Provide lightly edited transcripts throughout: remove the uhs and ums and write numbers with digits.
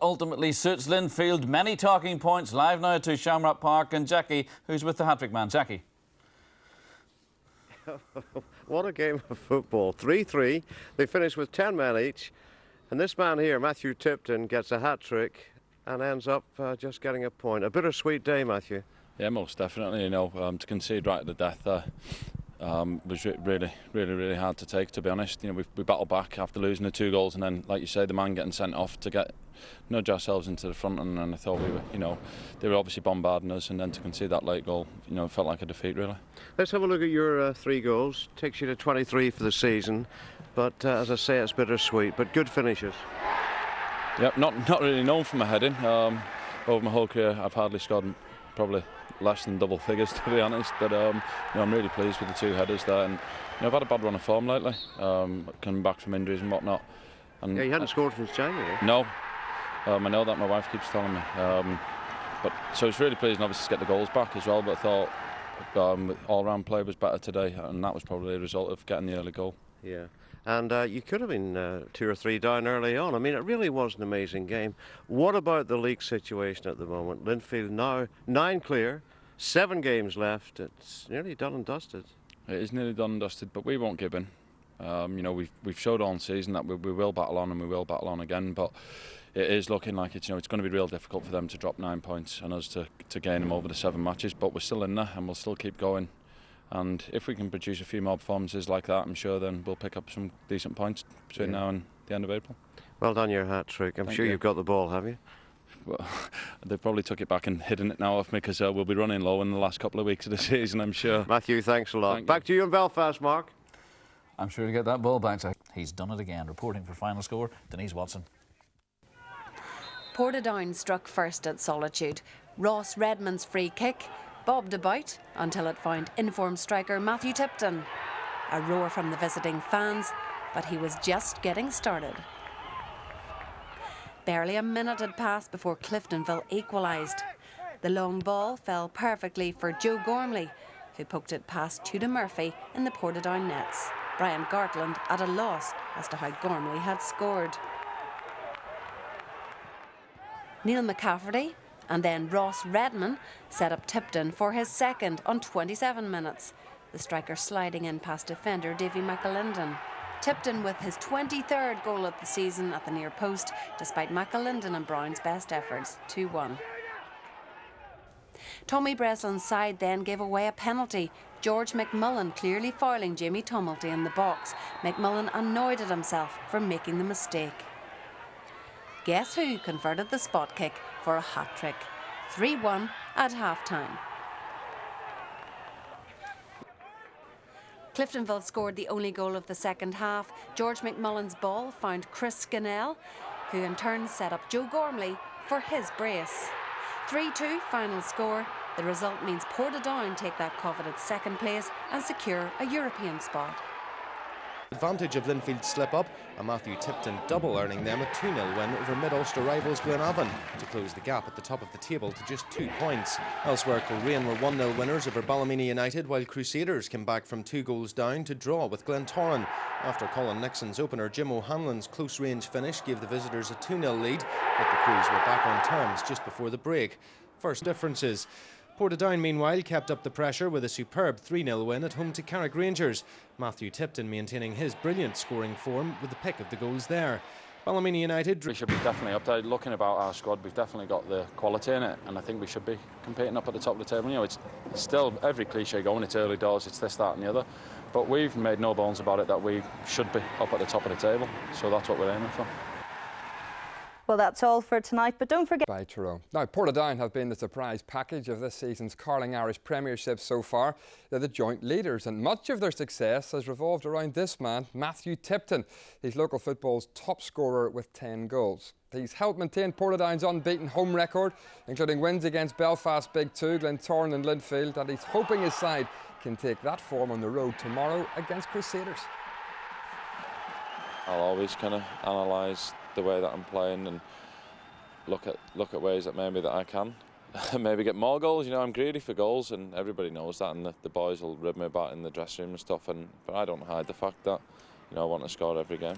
ultimately suits Linfield. Many talking points. Live now to Shamrock Park and Jackie, who's with the hat-trick man. Jackie. What a game of football. 3-3. They finished with 10 men each. And this man here, Matthew Tipton, gets a hat-trick and ends up just getting a point. A bittersweet day, Matthew. Yeah, most definitely. You know, to concede right at the death there was really hard to take, to be honest. You know, we battled back after losing the 2 goals, and then, like you say, the man getting sent off to nudge ourselves into the front, and I thought we were, you know, they were obviously bombarding us, and then to concede that late goal, you know, felt like a defeat, really. Let's have a look at your 3 goals. Takes you to 23 for the season, but as I say, it's bittersweet, but good finishes. Yep, not really known for my heading. Over my whole career, I've hardly scored probably less than double figures, to be honest, but you know, I'm really pleased with the 2 headers there, and you know, I've had a bad run of form lately, coming back from injuries and whatnot. And yeah, you hadn't scored since January. No, I know that, my wife keeps telling me, but so it's really pleasing obviously to get the goals back as well, but I thought all-round play was better today, and that was probably a result of getting the early goal. Yeah. And you could have been 2 or 3 down early on. I mean, it really was an amazing game. What about the league situation at the moment? Linfield now 9 clear, 7 games left. It's nearly done and dusted. It is nearly done and dusted, but we won't give in. You know, we've showed all season that we will battle on, and we will battle on again. But it is looking like it's, you know, it's going to be real difficult for them to drop 9 points and us to gain them over the 7 matches. But we're still in there, and we'll still keep going. And if we can produce a few more performances like that, I'm sure then we'll pick up some decent points between now and the end of April. Well done, your hat-trick. I'm sure you've got the ball, have you? Well, they probably took it back and hidden it now off me, because we'll be running low in the last couple of weeks of the season, I'm sure. Matthew, thanks a lot. Back to you in Belfast, Mark. I'm sure to get that ball back. He's done it again. Reporting for Final Score, Denise Watson. Portadown struck first at Solitude. Ross Redmond's free kick bobbed about until it found informed striker Matthew Tipton. A roar from the visiting fans, but he was just getting started. Barely a minute had passed before Cliftonville equalised. The long ball fell perfectly for Joe Gormley, who poked it past Tudor Murphy in the Portadown nets. Brian Gartland at a loss as to how Gormley had scored. Neil McCafferty and then Ross Redmond set up Tipton for his second on 27 minutes. The striker sliding in past defender Davy McAlinden. Tipton with his 23rd goal of the season at the near post, despite McAlinden and Brown's best efforts, 2-1. Tommy Breslin's side then gave away a penalty. George McMullen clearly fouling Jamie Tumulty in the box. McMullen annoyed at himself for making the mistake. Guess who converted the spot kick for a hat-trick? 3-1 at half-time. Cliftonville scored the only goal of the second half. George McMullen's ball found Chris Scannell, who in turn set up Joe Gormley for his brace. 3-2 final score. The result means Portadown take that coveted second place and secure a European spot. Advantage of Linfield's slip-up, and Matthew Tipton double earning them a 2-0 win over mid-Ulster rivals Glenavon to close the gap at the top of the table to just 2 points. Elsewhere, Coleraine were 1-0 winners over Ballymena United, while Crusaders came back from 2 goals down to draw with Glentoran. After Colin Nixon's opener, Jim O'Hanlon's close-range finish gave the visitors a 2-0 lead, but the Crews were back on terms just before the break. First differences. Portadown, meanwhile, kept up the pressure with a superb 3-0 win at home to Carrick Rangers. Matthew Tipton maintaining his brilliant scoring form with the pick of the goals there. Ballymena United... We should be definitely up there. Looking about our squad, we've definitely got the quality in it, and I think we should be competing up at the top of the table. You know, it's still every cliche going, it's early doors, it's this, that and the other, but we've made no bones about it that we should be up at the top of the table, so that's what we're aiming for. Well, that's all for tonight, but don't forget... By Tyrone. Now, Portadown have been the surprise package of this season's Carling Irish Premiership so far. They're the joint leaders, and much of their success has revolved around this man, Matthew Tipton. He's local football's top scorer with 10 goals. He's helped maintain Portadown's unbeaten home record, including wins against Belfast Big Two, Glentoran and Linfield, and he's hoping his side can take that form on the road tomorrow against Crusaders. I'll always kind of analyse the way that I'm playing and look at ways that maybe that I can maybe get more goals. You know, I'm greedy for goals, and everybody knows that, and the boys will rib me about in the dressing room and stuff. But I don't hide the fact that, you know, I want to score every game.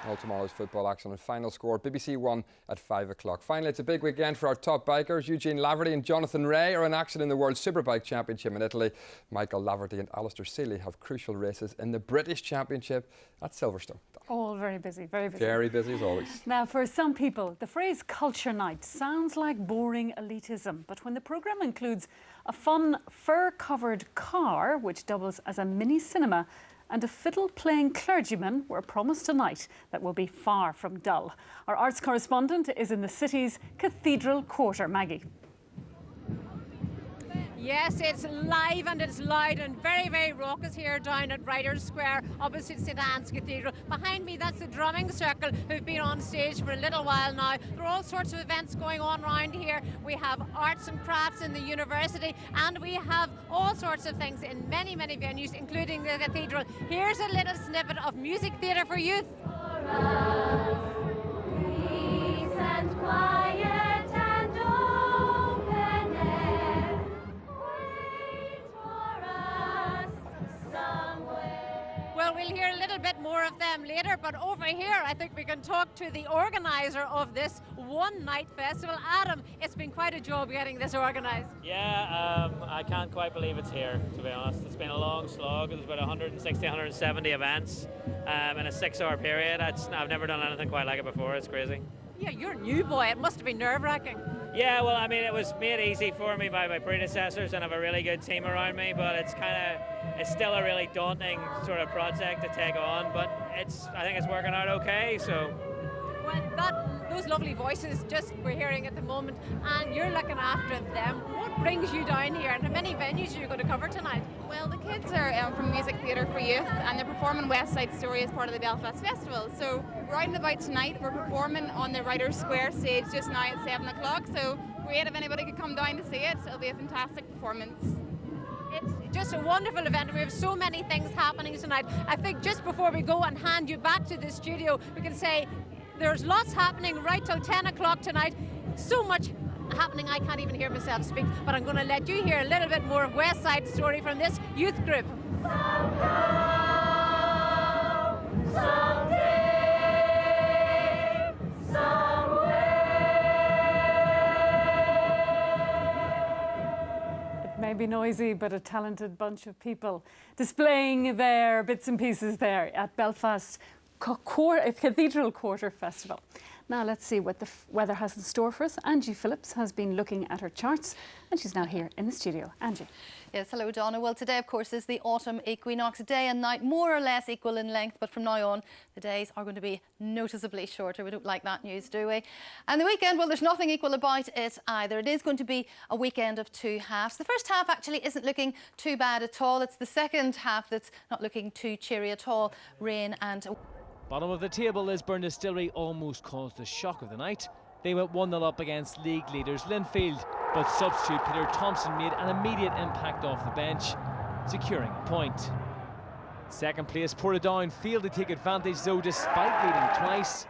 All tomorrow's football action and final score, BBC One at 5 o'clock. Finally, it's a big weekend for our top bikers. Eugene Laverty and Jonathan Ray are in action in the World Superbike Championship in Italy. Michael Laverty and Alistair Seeley have crucial races in the British Championship at Silverstone. All very busy, very busy. Very busy as always. Now, for some people, the phrase culture night sounds like boring elitism. But when the programme includes a fun fur-covered car, which doubles as a mini cinema, and a fiddle-playing clergyman, we're promised a night that will be far from dull. Our arts correspondent is in the city's Cathedral Quarter. Maggie. Yes, it's live and it's loud and very, very raucous here down at Writers Square opposite St Anne's Cathedral. Behind me, that's the drumming circle who've been on stage for a little while now. There are all sorts of events going on around here. We have arts and crafts in the university, and we have all sorts of things in many, many venues, including the cathedral. Here's a little snippet of music theatre for youth. Peace and quiet. Well, we'll hear a little bit more of them later, but over here I think we can talk to the organiser of this one-night festival. Adam, it's been quite a job getting this organised. Yeah, I can't quite believe it's here, to be honest. It's been a long slog. There's about 160, 170 events in a 6-hour period. I've never done anything quite like it before. It's crazy. Yeah, you're a new boy. It must have been nerve-wracking. Yeah, well, I mean, it was made easy for me by my predecessors and I have a really good team around me, but it's still a really daunting sort of project to take on, but I think it's working out okay, so. Well, those lovely voices just we're hearing at the moment, and you're looking after them. What brings you down here, and how many venues are you going to cover tonight? Well, the kids are from Music Theatre for Youth, and they're performing West Side Story as part of the Belfast Festival. So we're out and about tonight. We're performing on the Writers Square stage just now at 7 o'clock. So great if anybody could come down to see it. It'll be a fantastic performance. It's just a wonderful event. We have so many things happening tonight. I think just before we go and hand you back to the studio, we can say there's lots happening right till 10 o'clock tonight. So much happening I can't even hear myself speak, but I'm going to let you hear a little bit more of West Side Story from this youth group. Someday, It may be noisy, but a talented bunch of people displaying their bits and pieces there at Belfast Cathedral Quarter Festival. Now let's see what the weather has in store for us. Angie Phillips has been looking at her charts and she's now here in the studio. Angie. Yes, hello Donna. Well, today of course is the autumn equinox. Day and night more or less equal in length, but from now on the days are going to be noticeably shorter. We don't like that news, do we? And the weekend, well, there's nothing equal about it either. It is going to be a weekend of two halves. The first half actually isn't looking too bad at all. It's the second half that's not looking too cheery at all. Rain and bottom of the table, Lisburn Distillery almost caused the shock of the night. They went 1-0 up against league leaders Linfield, but substitute Peter Thompson made an immediate impact off the bench, securing a point. Second place Portadown failed to take advantage though, despite leading twice.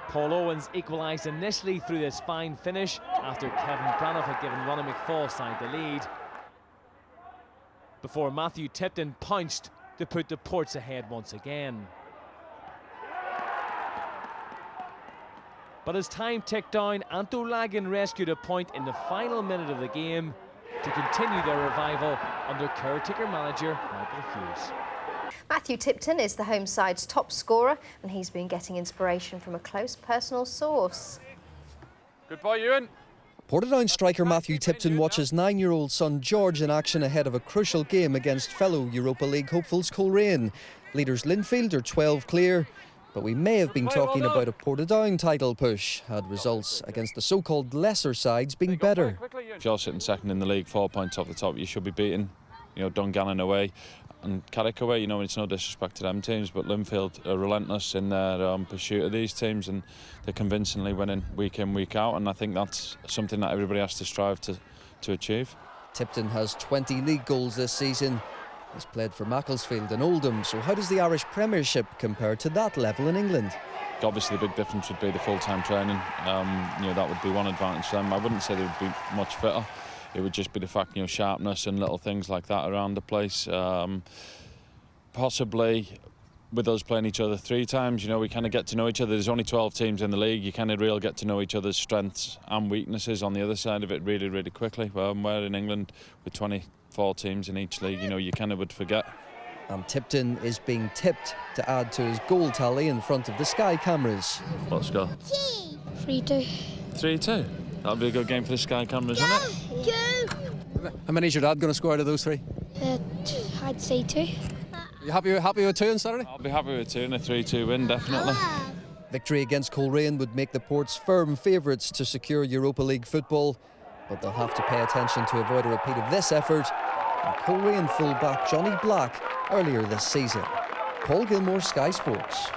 Paul Owens equalised initially through this fine finish after Kevin Braniff had given Ronnie McFall side the lead, before Matthew Tipton pounced to put the Ports ahead once again. But as time ticked down, Anto Lagan rescued a point in the final minute of the game to continue their revival under caretaker manager Michael Hughes. Matthew Tipton is the home side's top scorer, and he's been getting inspiration from a close personal source. Good boy, Ewan. Portadown striker Matthew Tipton watches 9-year-old son George in action ahead of a crucial game against fellow Europa League hopefuls Coleraine. Leaders Linfield are 12 clear. But we may have been talking about a Portadown title push, had results against the so-called lesser sides being better. If you're sitting second in the league, 4 points off the top, you should be beating, Dungannon away and Carrick away. It's no disrespect to them teams, but Linfield are relentless in their pursuit of these teams, and they're convincingly winning week in, week out, and I think that's something that everybody has to strive to achieve. Tipton has 20 league goals this season. He's played for Macclesfield and Oldham, so how does the Irish Premiership compare to that level in England? Obviously the big difference would be the full-time training. That would be one advantage for them. I wouldn't say they would be much fitter. It would just be the fact, sharpness and little things like that around the place. Possibly with us playing each other 3 times, you know, we kind of get to know each other. There's only 12 teams in the league. You kind of really get to know each other's strengths and weaknesses on the other side of it really, really quickly. Well, where in England with 24 teams in each league, you know, you kind of would forget. And Tipton is being tipped to add to his goal tally in front of the Sky cameras. What score? 3-2. 3-2. That'll be a good game for the Sky cameras, won't it? Go! How many is your dad going to score out of those 3? I'd say 2. Are you happy with 2 on Saturday? I'll be happy with 2 and a 3-2 win, definitely. Victory against Coleraine would make the Ports firm favourites to secure Europa League football, but they'll have to pay attention to avoid a repeat of this effort from Coleraine full-back Johnny Black earlier this season. Paul Gilmore, Sky Sports.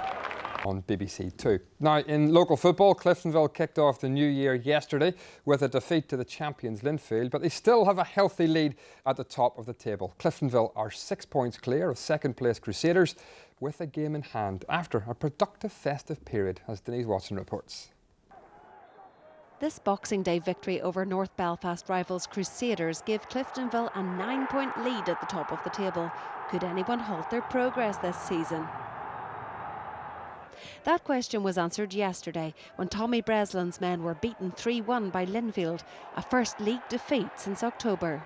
On BBC Two. Now, in local football, Cliftonville kicked off the new year yesterday with a defeat to the champions Linfield, but they still have a healthy lead at the top of the table. Cliftonville are 6 points clear of second place Crusaders with a game in hand after a productive festive period, as Denise Watson reports. This Boxing Day victory over North Belfast rivals Crusaders gave Cliftonville a 9-point lead at the top of the table. Could anyone halt their progress this season? That question was answered yesterday when Tommy Breslin's men were beaten 3-1 by Linfield, a first league defeat since October.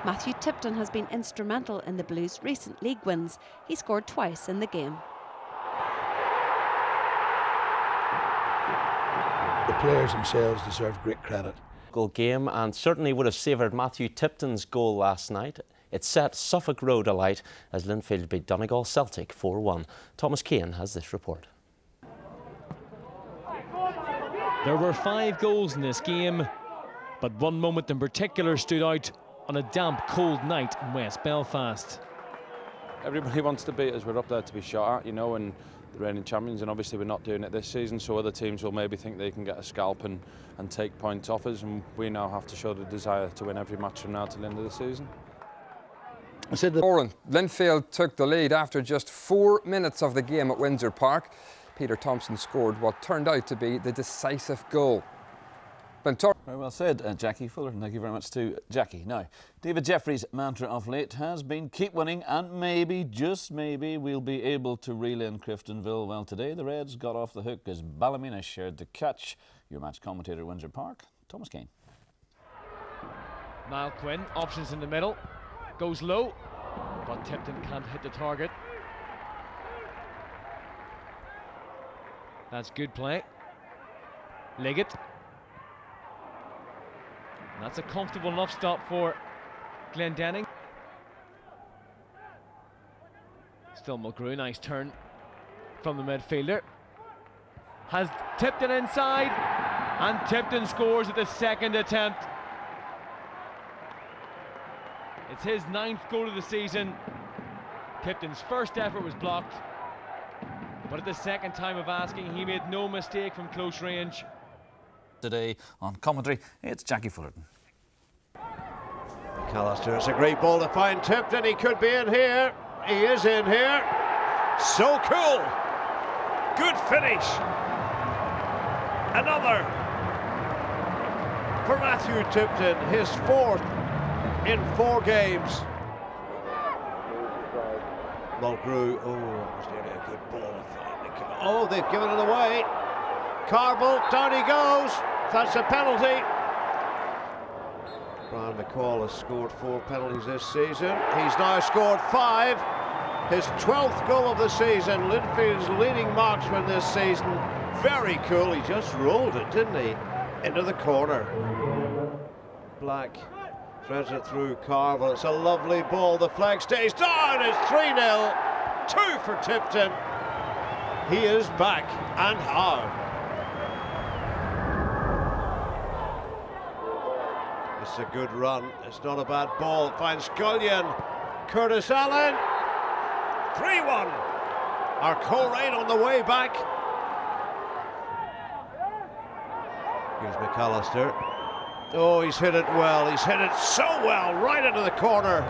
Matthew Tipton has been instrumental in the Blues' recent league wins. He scored twice in the game. The players themselves deserve great credit. Game and certainly would have savoured Matthew Tipton's goal last night. It set Suffolk Road alight as Linfield beat Donegal Celtic 4-1. Thomas Keane has this report. There were 5 goals in this game, but one moment in particular stood out on a damp, cold night in West Belfast. Everybody wants to beat us. We're up there to be shot at, you know, and the reigning champions, and obviously we're not doing it this season, so other teams will maybe think they can get a scalp and take points off us, and we now have to show the desire to win every match from now to the end of the season. Linfield took the lead after just 4 minutes of the game at Windsor Park. Peter Thompson scored what turned out to be the decisive goal. Very well said, Jackie Fullerton. Thank you very much to Jackie. Now, David Jeffrey's mantra of late has been keep winning and maybe, just maybe, we'll be able to reel in Cliftonville. Well, today the Reds got off the hook as Ballymena shared the catch. Your match commentator at Windsor Park, Thomas Kane. Niall Quinn, options in the middle, goes low, but Tipton can't hit the target. That's good play. Liggett. And that's a comfortable enough stop for Glendenning. Still Mulgrew, nice turn from the midfielder. Has Tipton inside, and Tipton scores at the second attempt. It's his 9th goal of the season. Tipton's first effort was blocked, but at the second time of asking, he made no mistake from close range. Today on commentary, it's Jackie Fullerton. McAllister, it's a great ball to find Tipton. He could be in here. He is in here. So cool. Good finish. Another for Matthew Tipton, his 4th in 4 games. Mulgrew, oh, that was nearly a good ball. Oh, they've given it away. Carville, down he goes. That's a penalty. Brian McCall has scored 4 penalties this season. He's now scored 5. His 12th goal of the season. Linfield's leading marksman this season. Very cool. He just rolled it, didn't he? Into the corner. Black threads it through Carville. It's a lovely ball. The flag stays down. It's 3-0. 2 for Tipton. He is back. And how? It's a good run. It's not a bad ball. It finds Scullion. Curtis Allen. 3-1. Our Coleraine on the way back. Here's McAllister. Oh, he's hit it well. He's hit it so well. Right into the corner.